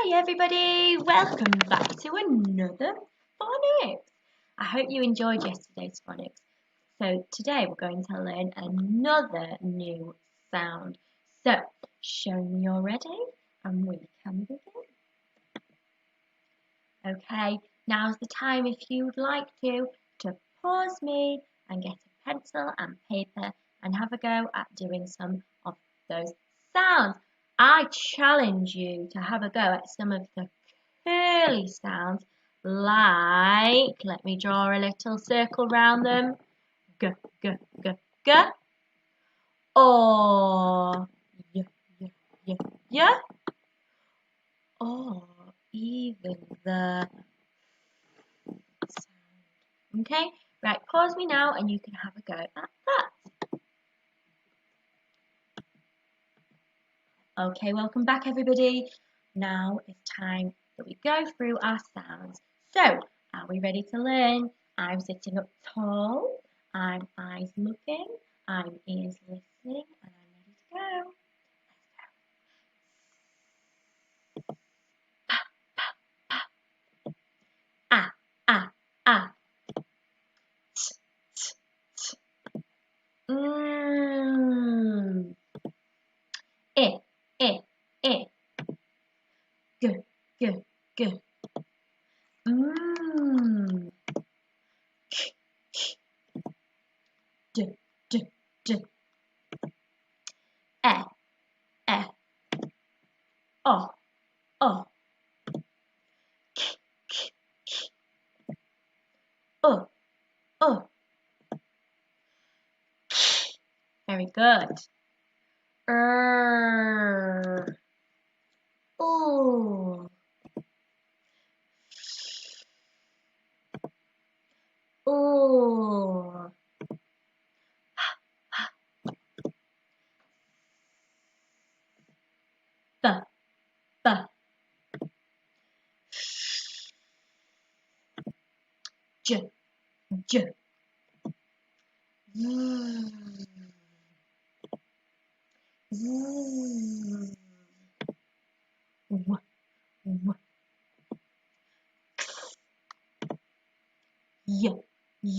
Hi everybody, welcome back to another phonics. I hope you enjoyed yesterday's phonics. So today we're going to learn another new sound. So show me you're ready and we can begin. Okay, now's the time if you'd like to pause me and get a pencil and paper and have a go at doing some of those sounds. I challenge you to have a go at some of the curly sounds like, let me draw a little circle round them, g, g, g, g, or y, y, y, y, or even the sound. Okay, right, pause me now and you can have a go at that. Okay, welcome back everybody. Now it's time that we go through our sounds. So, are we ready to learn? I'm sitting up tall, I'm eyes looking, I'm ears listening, and I'm ready to go. Let's go. Pa, pa, pa. Ah, ah, ah. T, t, t. Eh, eh, eh. G, g, g. Mmm. K, k. D, d, d. Eh, eh. Oh, oh. K, k, k. Oh, oh. Very good. Ooh. Ooh. B, b. J, j. Z, z. W, w. Y, y. Z.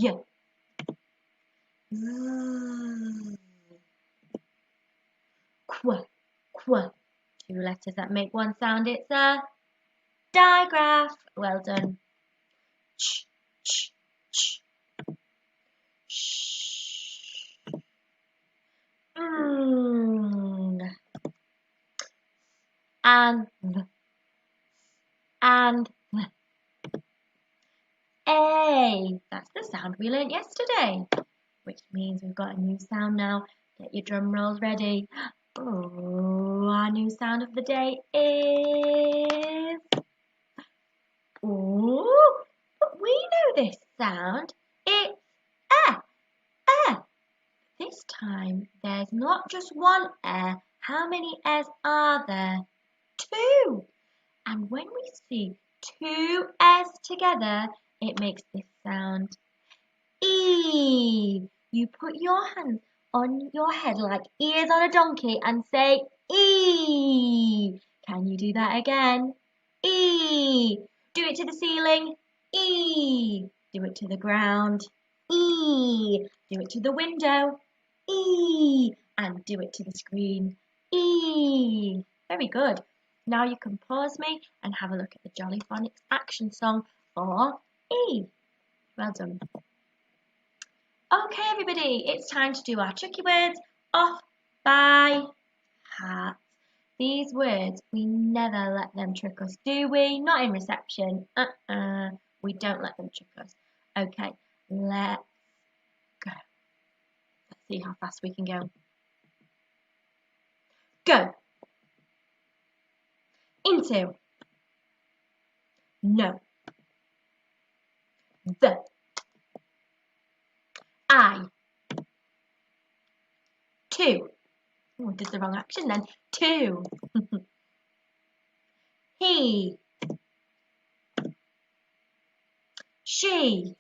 Qu, qu. Two letters that make one sound. It's a digraph. Well done. Ch, ch, ch. Sh. And th, and th. A. That's the sound we learnt yesterday, which means we've got a new sound now. Get your drum rolls ready. Oh, our new sound of the day is... Oh, but we know this sound. It's eh. This time, there's not just one How many are there? Two. And when we see two together, it makes this sound. E. You put your hands on your head like ears on a donkey and say E. Can you do that again? E. Do it to the ceiling. E. Do it to the ground. E. Do it to the window. E. And do it to the screen. E. Very good. Now you can pause me and have a look at the Jolly Phonics action song for E. Well done. Okay, everybody, it's time to do our tricky words off by heart. These words, we never let them trick us, do we? Not in reception. We don't let them trick us. Okay, let's go. Let's see how fast we can go. Go. Into. No. The. I. Two. Oh, I did the wrong action then. Two. He. She.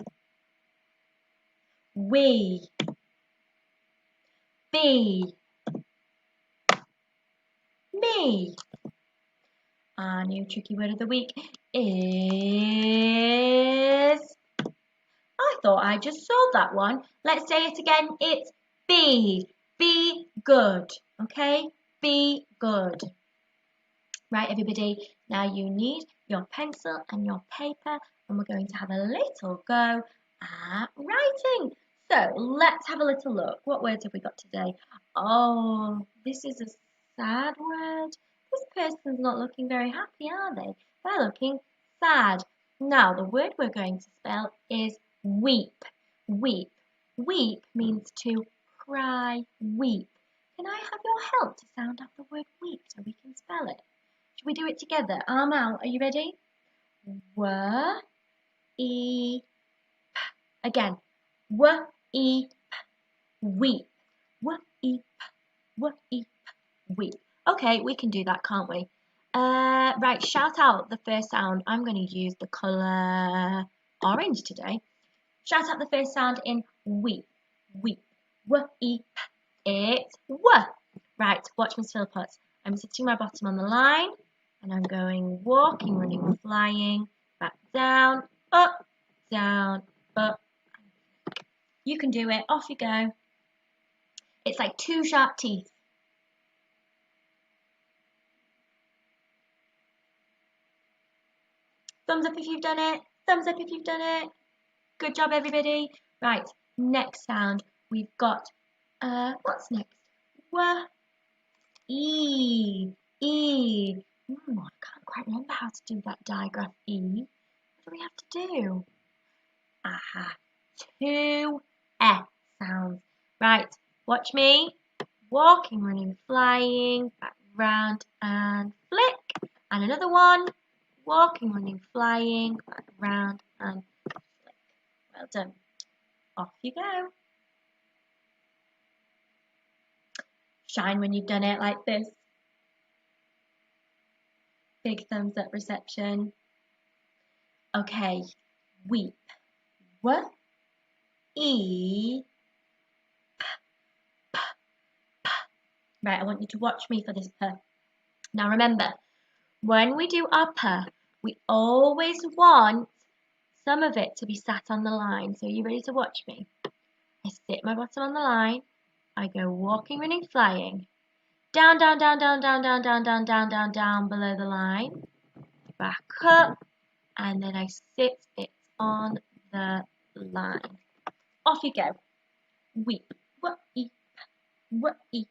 We. Be. Me. Our new tricky word of the week is... I thought I just solved that one. Let's say it again. It's be. Be good. Okay? Be good. Right, everybody. Now you need your pencil and your paper, and we're going to have a little go at writing. So let's have a little look. What words have we got today? Oh, this is a sad word. This person's not looking very happy, are they? They're looking sad. Now, the word we're going to spell is weep. Weep. Weep means to cry, weep. Can I have your help to sound out the word weep so we can spell it? Should we do it together? Arm out. Are you ready? W-E-P. Again. W-E-P. Weep. W-E-P. W-E-P. Weep. Okay, we can do that, can't we? Right, shout out the first sound. I'm going to use the colour orange today. Shout out the first sound in weep. Weep. W-E-P. It's W. Right, watch Miss Phillpotts. I'm sitting my bottom on the line. And I'm going walking, running, flying, back down, up. You can do it. Off you go. It's like two sharp teeth. Thumbs up if you've done it. Thumbs up if you've done it. Good job, everybody. Right, next sound. We've got, what's next? E. E. I can't quite remember how to do that digraph E. What do we have to do? Aha. Two S sounds. Right, watch me. Walking, running, flying, back round and flick. And another one. Walking, running, flying, back round and flick. Well done. Off you go. Shine when you've done it like this. Big thumbs up reception. Okay, weep. W-E-P. Right, I want you to watch me for this P. Now remember, when we do our P, we always want some of it to be sat on the line. So are you ready to watch me? I sit my bottom on the line. I go walking, running, flying. Down, down, down, down, down, down, down, down, down, down, down below the line. Back up. And then I sit it on the line. Off you go. Weep. Weep. Weep.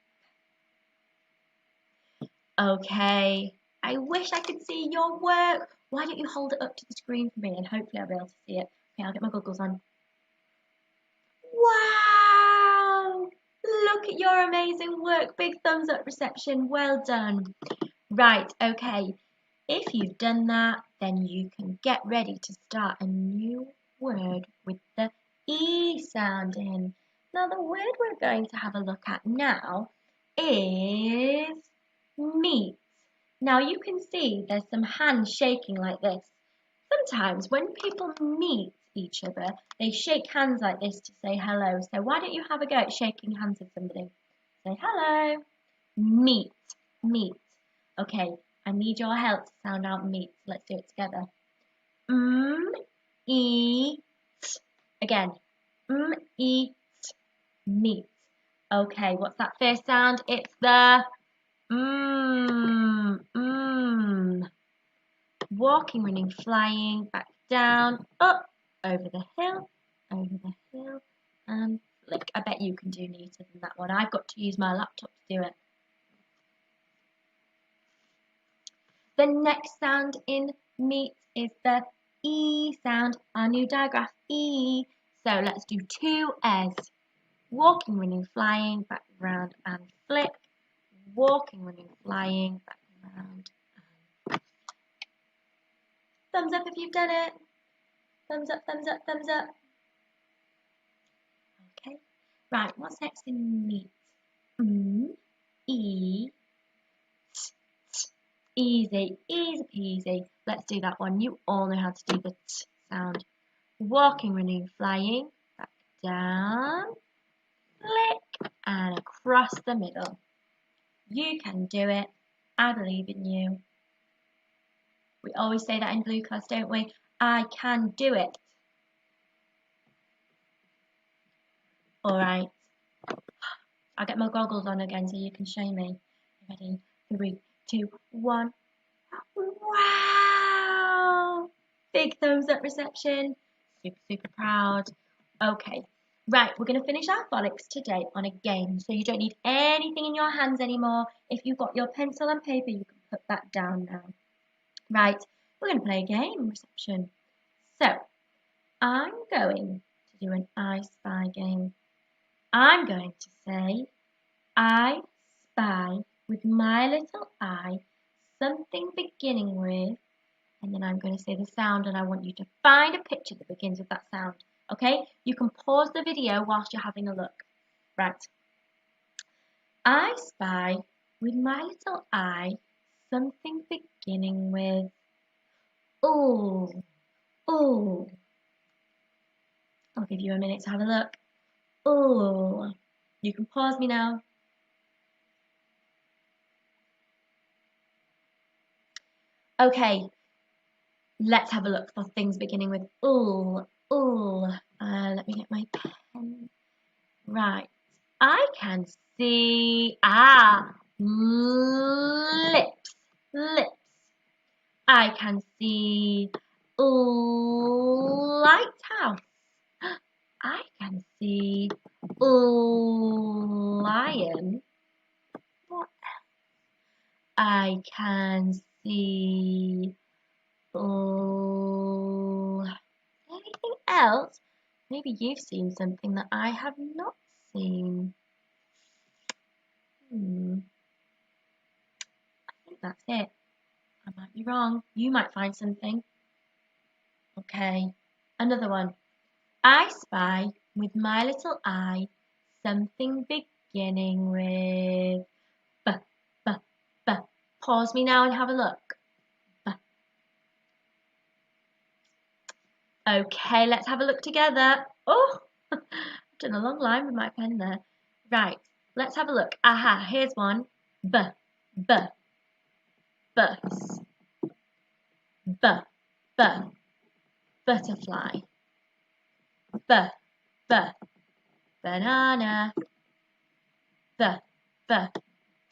Okay. I wish I could see your work. Why don't you hold it up to the screen for me and hopefully I'll be able to see it. Okay, I'll get my goggles on. Wow! Look at your amazing work. Big thumbs up reception. Well done. Right, okay. If you've done that, then you can get ready to start a new word with the E sound in. Now, the word we're going to have a look at now is meet. Now, you can see there's some hands shaking like this. Sometimes when people meet each other, they shake hands like this to say hello. So why don't you have a go at shaking hands with somebody? Say hello. Meet. Meet. Okay, I need your help to sound out meet. Let's do it together. E, t. Again. E, t. Meet. Okay, what's that first sound? It's the walking, running, flying, back down, up, over the hill, and flick. I bet you can do neater than that one. I've got to use my laptop to do it. The next sound in meet is the E sound, our new digraph E. So let's do two S. Walking, running, flying, back round and flick. Walking, running, flying, back round and thumbs up if you've done it. Thumbs up, thumbs up, thumbs up. Okay. Right, what's next in meet? E, t, t. Easy, easy peasy. Let's do that one. You all know how to do the t sound. Walking, running, flying, back down, flick, and across the middle. You can do it. I believe in you. We always say that in blue class, don't we? I can do it. All right. I'll get my goggles on again so you can show me. Ready? 3, 2, 1. Wow! Big thumbs up reception. Super, super proud. Okay. Right, we're going to finish our phonics today on a game. So you don't need anything in your hands anymore. If you've got your pencil and paper, you can put that down now. Right, we're going to play a game, reception. So, I'm going to do an I Spy game. I'm going to say, I spy with my little eye something beginning with, and then I'm going to say the sound, and I want you to find a picture that begins with that sound. Okay? You can pause the video whilst you're having a look. Right. I spy with my little eye something beginning with ooh, ooh. I'll give you a minute to have a look. Ooh. You can pause me now. Okay, let's have a look for things beginning with ooh, ooh. Let me get my pen. Right, I can see, lips, lips. I can see lighthouse. I can see lion. What else? I can see anything else? Maybe you've seen something that I have not seen. I think that's it. I might be wrong. You might find something. Okay, another one. I spy with my little eye something beginning with b, b, b. Pause me now and have a look. B. Okay, let's have a look together. Oh, I've done a long line with my pen there. Right, let's have a look. Aha, here's one. B, b, bus. B, b, butterfly. B, b, banana. B, b,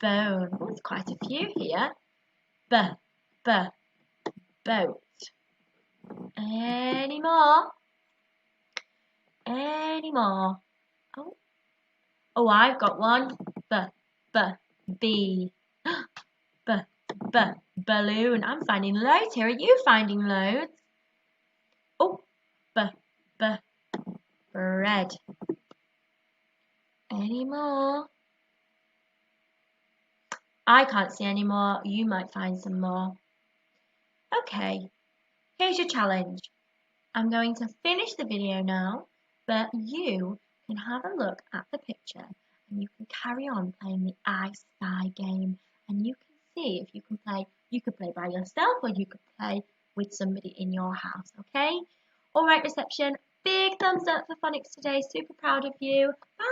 bone. Oh, there's quite a few here. B, b, boat. Any more? Any more? Oh, oh, I've got one. B, b, bee. B, b, balloon. I'm finding loads here. Are you finding loads? Oh, b, b, bread. Any more? I can't see any more. You might find some more. Okay, here's your challenge. I'm going to finish the video now, but you can have a look at the picture and you can carry on playing the I Spy game, and you can see if you can play. You could play by yourself or you could play with somebody in your house, okay? All right, reception, big thumbs up for phonics today. Super proud of you. Bye.